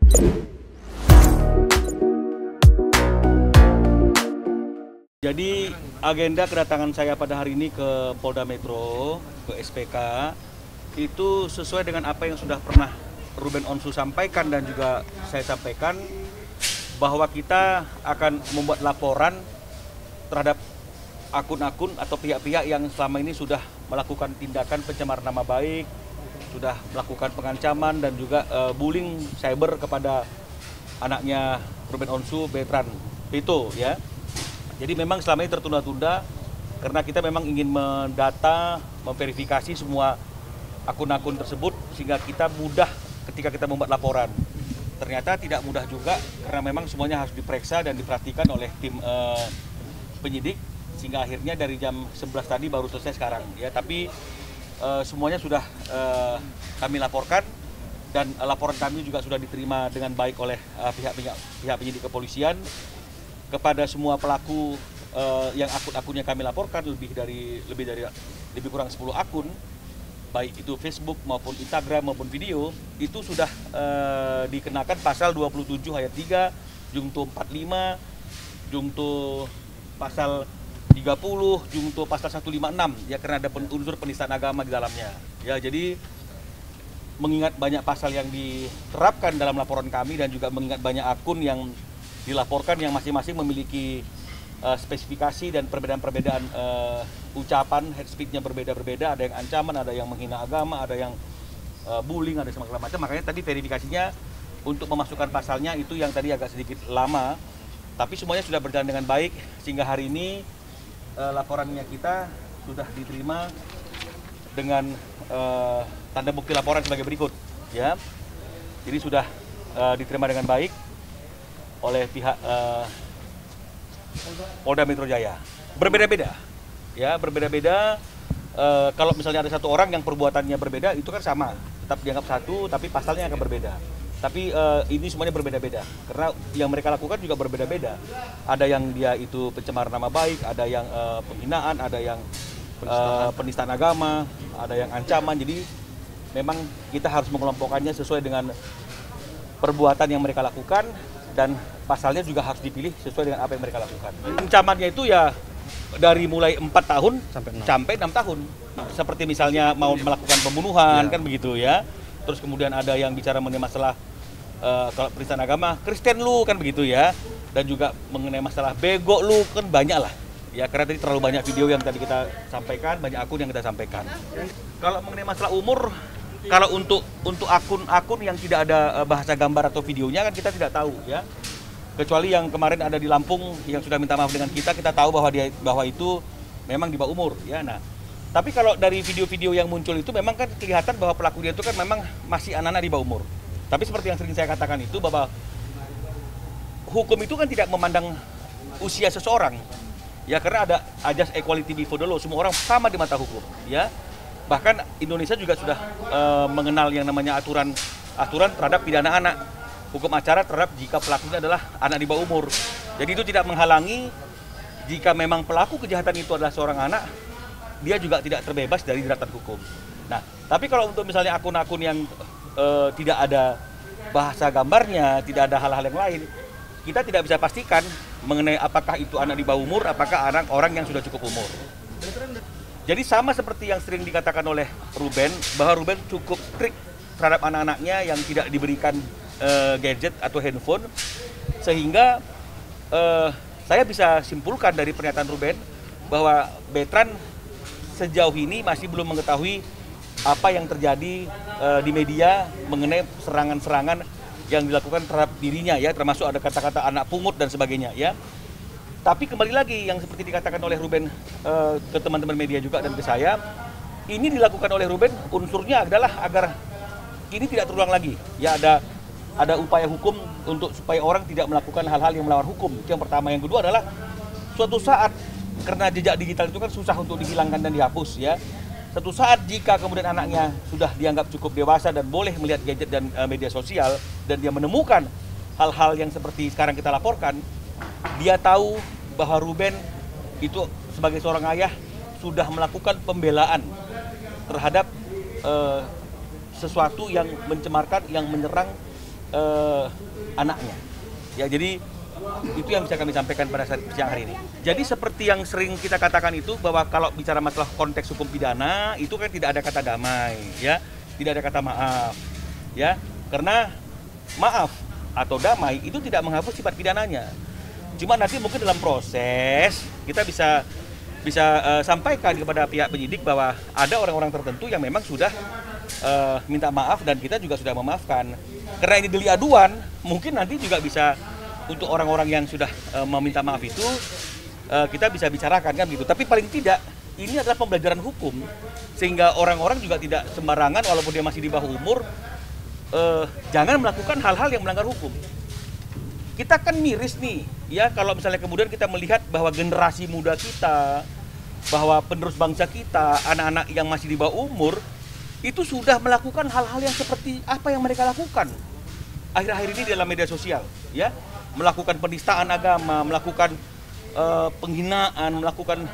Jadi agenda kedatangan saya pada hari ini ke Polda Metro, ke SPK, itu sesuai dengan apa yang sudah pernah Ruben Onsu sampaikan dan juga saya sampaikan, bahwa kita akan membuat laporan terhadap akun-akun atau pihak-pihak yang selama ini sudah melakukan tindakan pencemaran nama baik, sudah melakukan pengancaman dan juga bullying cyber kepada anaknya Ruben Onsu, Bertrand Pito, ya. Jadi memang selama ini tertunda-tunda karena kita memang ingin mendata, memverifikasi semua akun-akun tersebut sehingga kita mudah ketika kita membuat laporan. Ternyata tidak mudah juga karena memang semuanya harus diperiksa dan diperhatikan oleh tim penyidik sehingga akhirnya dari jam 11 tadi baru selesai sekarang, ya. Tapi semuanya sudah kami laporkan dan laporan kami juga sudah diterima dengan baik oleh pihak penyidik kepolisian. Kepada semua pelaku yang akun-akunnya kami laporkan lebih kurang 10 akun, baik itu Facebook maupun Instagram maupun video, itu sudah dikenakan pasal 27 ayat 3, Jungto 45, Jungto pasal 30, Jungto pasal 156, ya, karena ada unsur penistaan agama di dalamnya. Ya, jadi mengingat banyak pasal yang diterapkan dalam laporan kami dan juga mengingat banyak akun yang dilaporkan yang masing-masing memiliki spesifikasi dan perbedaan-perbedaan ucapan, head speech-nya berbeda-berbeda, ada yang ancaman, ada yang menghina agama, ada yang bullying, ada segala macam. Makanya tadi verifikasinya untuk memasukkan pasalnya itu yang tadi agak sedikit lama, tapi semuanya sudah berjalan dengan baik sehingga hari ini laporannya kita sudah diterima dengan tanda bukti laporan sebagai berikut, ya. Jadi sudah diterima dengan baik oleh pihak Polda Metro Jaya. Berbeda-beda, ya, berbeda-beda. Kalau misalnya ada satu orang yang perbuatannya berbeda, itu kan sama, tetap dianggap satu, tapi pasalnya akan berbeda. Tapi ini semuanya berbeda-beda, karena yang mereka lakukan juga berbeda-beda. Ada yang dia itu pencemaran nama baik, ada yang penghinaan, ada yang penistaan agama, ada yang ancaman. Jadi memang kita harus mengelompokkannya sesuai dengan perbuatan yang mereka lakukan, dan pasalnya juga harus dipilih sesuai dengan apa yang mereka lakukan. Ancamannya itu ya dari mulai 4 tahun sampai 6 tahun. Seperti misalnya mau melakukan pembunuhan, kan begitu, ya. Terus kemudian ada yang bicara mengenai masalah kalau penistaan agama, Kristen lu, kan begitu, ya. Dan juga mengenai masalah bego lu, kan banyak lah. Ya, karena tadi terlalu banyak video yang tadi kita sampaikan, banyak akun yang kita sampaikan. Kalau mengenai masalah umur, kalau untuk akun-akun yang tidak ada bahasa gambar atau videonya kan kita tidak tahu, ya. Kecuali yang kemarin ada di Lampung yang sudah minta maaf dengan kita tahu bahwa itu memang di bawah umur, ya. Nah, tapi kalau dari video-video yang muncul itu memang kan kelihatan bahwa pelaku dia itu kan memang masih anak-anak di bawah umur. Tapi seperti yang sering saya katakan itu, bahwa hukum itu kan tidak memandang usia seseorang. Ya, karena ada ajas equality before the law, semua orang sama di mata hukum, ya. Bahkan Indonesia juga sudah mengenal yang namanya aturan terhadap pidana anak, hukum acara terhadap jika pelakunya adalah anak di bawah umur. Jadi itu tidak menghalangi jika memang pelaku kejahatan itu adalah seorang anak, dia juga tidak terbebas dari jeratan hukum. Nah, tapi kalau untuk misalnya akun-akun yang tidak ada bahasa gambarnya, tidak ada hal-hal yang lain, kita tidak bisa pastikan mengenai apakah itu anak di bawah umur, apakah orang yang sudah cukup umur. Jadi sama seperti yang sering dikatakan oleh Ruben, bahwa Ruben cukup strict terhadap anak-anaknya yang tidak diberikan gadget atau handphone, sehingga saya bisa simpulkan dari pernyataan Ruben bahwa Bertrand sejauh ini masih belum mengetahui apa yang terjadi di media mengenai serangan-serangan yang dilakukan terhadap dirinya, ya, termasuk ada kata-kata anak pungut dan sebagainya, ya. Tapi kembali lagi yang seperti dikatakan oleh Ruben ke teman-teman media juga dan ke saya, ini dilakukan oleh Ruben unsurnya adalah agar ini tidak terulang lagi. Ya, ada upaya hukum untuk supaya orang tidak melakukan hal-hal yang melawan hukum. Itu yang pertama. Yang kedua adalah suatu saat, karena jejak digital itu kan susah untuk dihilangkan dan dihapus, ya. Suatu saat jika kemudian anaknya sudah dianggap cukup dewasa dan boleh melihat gadget dan media sosial, dan dia menemukan hal-hal yang seperti sekarang kita laporkan, dia tahu bahwa Ruben itu sebagai seorang ayah sudah melakukan pembelaan terhadap sesuatu yang mencemarkan, yang menyerang anaknya. Ya, jadi itu yang bisa kami sampaikan pada siang hari ini. Jadi seperti yang sering kita katakan itu, bahwa kalau bicara masalah konteks hukum pidana itu kan tidak ada kata damai, ya, tidak ada kata maaf, ya, karena maaf atau damai itu tidak menghapus sifat pidananya. Cuma nanti mungkin dalam proses kita bisa sampaikan kepada pihak penyidik bahwa ada orang-orang tertentu yang memang sudah minta maaf dan kita juga sudah memaafkan. Karena ini delik aduan, mungkin nanti juga bisa untuk orang-orang yang sudah meminta maaf itu kita bisa bicarakan kan gitu. Tapi paling tidak ini adalah pembelajaran hukum sehingga orang-orang juga tidak sembarangan walaupun dia masih di bawah umur jangan melakukan hal-hal yang melanggar hukum. Kita kan miris nih ya kalau misalnya kemudian kita melihat bahwa generasi muda kita, bahwa penerus bangsa kita, anak-anak yang masih di bawah umur itu sudah melakukan hal-hal yang seperti apa yang mereka lakukan akhir-akhir ini dalam media sosial, ya, melakukan penistaan agama, melakukan penghinaan, melakukan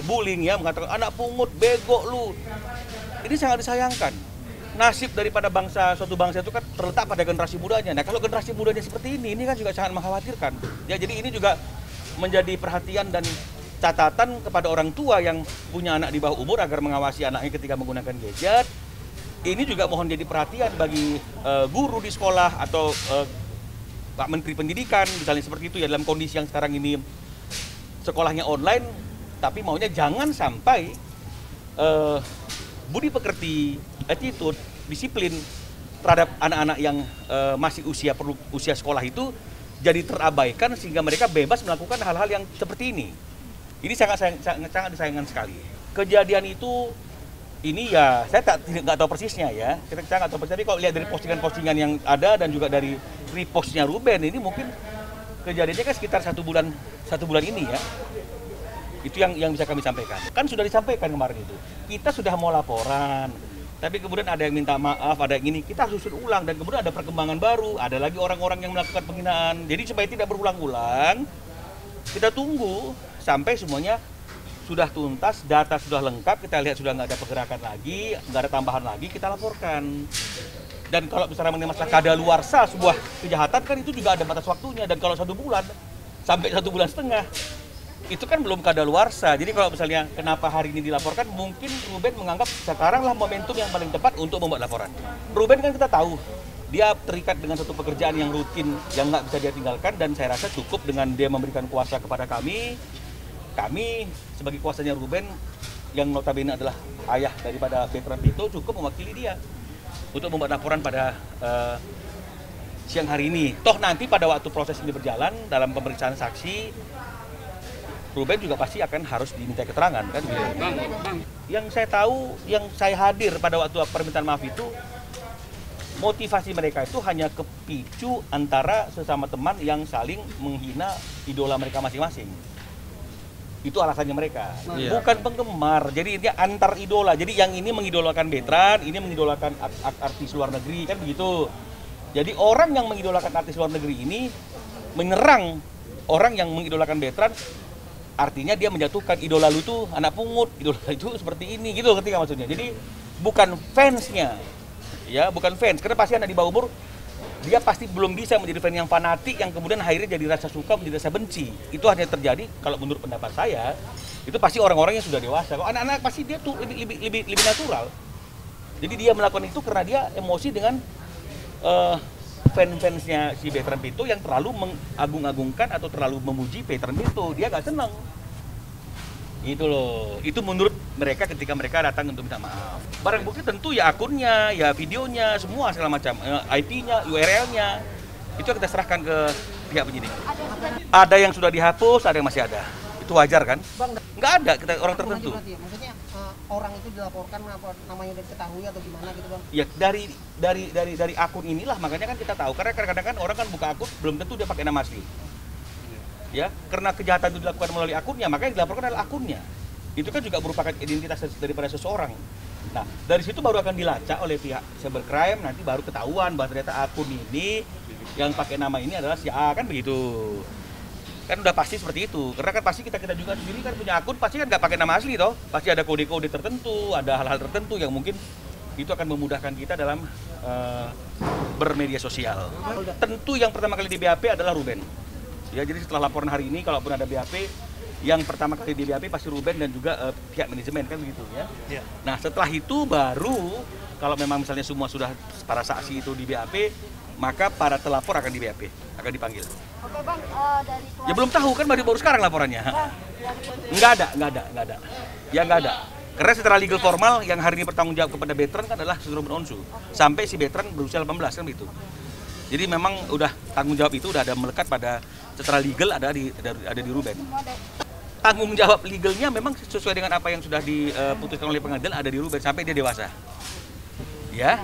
bullying, ya, mengatakan anak pungut, bego lu. Ini sangat disayangkan. Nasib daripada suatu bangsa itu kan terletak pada generasi mudanya. Nah, kalau generasi mudanya seperti ini kan juga sangat mengkhawatirkan. Ya, jadi ini juga menjadi perhatian dan catatan kepada orang tua yang punya anak di bawah umur agar mengawasi anaknya ketika menggunakan gadget. Ini juga mohon jadi perhatian bagi guru di sekolah atau Pak Menteri Pendidikan, misalnya seperti itu ya, dalam kondisi yang sekarang ini sekolahnya online, tapi maunya jangan sampai budi pekerti, attitude, disiplin terhadap anak-anak yang masih usia sekolah itu jadi terabaikan sehingga mereka bebas melakukan hal-hal yang seperti ini. Ini sangat disayangkan sekali. Kejadian itu ini ya saya nggak tahu persisnya ya, saya nggak tahu persisnya. Tapi kalau lihat dari postingan-postingan yang ada dan juga dari repostnya Ruben, ini mungkin kejadiannya kan sekitar satu bulan ini ya. Itu yang bisa kami sampaikan. Kan sudah disampaikan kemarin itu. Kita sudah mau laporan, tapi kemudian ada yang minta maaf, ada yang ini, kita harus usut ulang dan kemudian ada perkembangan baru, ada lagi orang-orang yang melakukan penghinaan. Jadi supaya tidak berulang-ulang, kita tunggu sampai semuanya sudah tuntas, data sudah lengkap, kita lihat sudah nggak ada pergerakan lagi, nggak ada tambahan lagi, kita laporkan. Dan kalau misalnya mengenai masalah kadaluarsa sebuah kejahatan kan itu juga ada batas waktunya, dan kalau 1 bulan sampai 1 bulan setengah itu kan belum kadaluarsa. Jadi kalau misalnya kenapa hari ini dilaporkan, mungkin Ruben menganggap sekaranglah momentum yang paling tepat untuk membuat laporan. Ruben kan kita tahu dia terikat dengan satu pekerjaan yang rutin yang nggak bisa dia tinggalkan, dan saya rasa cukup dengan dia memberikan kuasa kepada kami sebagai kuasanya Ruben yang notabene adalah ayah daripada Bertrand Pito, cukup mewakili dia untuk membuat laporan pada siang hari ini. Toh nanti pada waktu proses ini berjalan dalam pemeriksaan saksi, Ruben juga pasti akan harus diminta keterangan kan. Yang saya tahu, yang saya hadir pada waktu permintaan maaf itu, motivasi mereka itu hanya kepicu antara sesama teman yang saling menghina idola mereka masing-masing. Itu alasannya mereka, bukan penggemar. Jadi ini antar idola. Jadi yang ini mengidolakan Bertrand, ini mengidolakan artis luar negeri, kan begitu. Jadi orang yang mengidolakan artis luar negeri ini menyerang orang yang mengidolakan Bertrand, artinya dia menjatuhkan idola lu tuh anak pungut, idola itu seperti ini, gitu ketika maksudnya. Jadi bukan fansnya, ya, bukan fans. Karena pasti anak di bawah umur, dia pasti belum bisa menjadi fan yang fanatik yang kemudian akhirnya jadi rasa suka menjadi rasa benci. Itu hanya terjadi kalau menurut pendapat saya, itu pasti orang-orang yang sudah dewasa. Kalau anak-anak pasti dia tuh lebih natural. Jadi dia melakukan itu karena dia emosi dengan fans-fansnya si Bertrand Pito yang terlalu mengagung-agungkan atau terlalu memuji Bertrand Pito. Dia nggak senang. Itu loh, itu menurut mereka ketika mereka datang untuk minta maaf. Barang bukti tentu ya akunnya, ya videonya, semua segala macam, IP-nya, URL-nya, itu kita serahkan ke pihak penyidik. Ada yang sudah dihapus, ada yang masih ada. Itu wajar kan? Bang, nggak ada kita orang tertentu. Maksudnya orang itu dilaporkan namanya udah diketahui atau gimana gitu bang? Ya dari akun inilah, makanya kan kita tahu. Karena kadang-kadang kan orang kan buka akun belum tentu dia pakai nama asli. Ya, karena kejahatan itu dilakukan melalui akunnya, makanya yang dilaporkan adalah akunnya. Itu kan juga merupakan identitas daripada seseorang. Nah, dari situ baru akan dilacak oleh pihak cybercrime, nanti baru ketahuan bahwa ternyata akun ini yang pakai nama ini adalah si A, kan begitu. Kan udah pasti seperti itu. Karena kan pasti kita juga sendiri kan punya akun, pasti kan nggak pakai nama asli toh. Pasti ada kode-kode tertentu, ada hal-hal tertentu yang mungkin itu akan memudahkan kita dalam bermedia sosial. Tentu yang pertama kali di BAP adalah Ruben. Ya, jadi setelah laporan hari ini, kalaupun ada BAP, yang pertama kali di BAP pasti Ruben dan juga pihak manajemen kan begitu ya. Iya. Nah setelah itu baru kalau memang misalnya semua sudah para saksi itu di BAP, maka para telapor akan di BAP, akan dipanggil. Oke bang, dari Ya belum tahu kan baru sekarang laporannya. Nggak ada. Ya nggak ada. Karena secara legal formal yang hari ini bertanggung jawab kepada Betran kan adalah Ruben Onsu. Sampai si Betran berusia 18 kan begitu. Jadi memang udah tanggung jawab itu udah ada melekat pada secara legal ada di Ruben. Tanggung jawab legalnya memang sesuai dengan apa yang sudah diputuskan oleh pengadilan ada di Ruben sampai dia dewasa. Ya.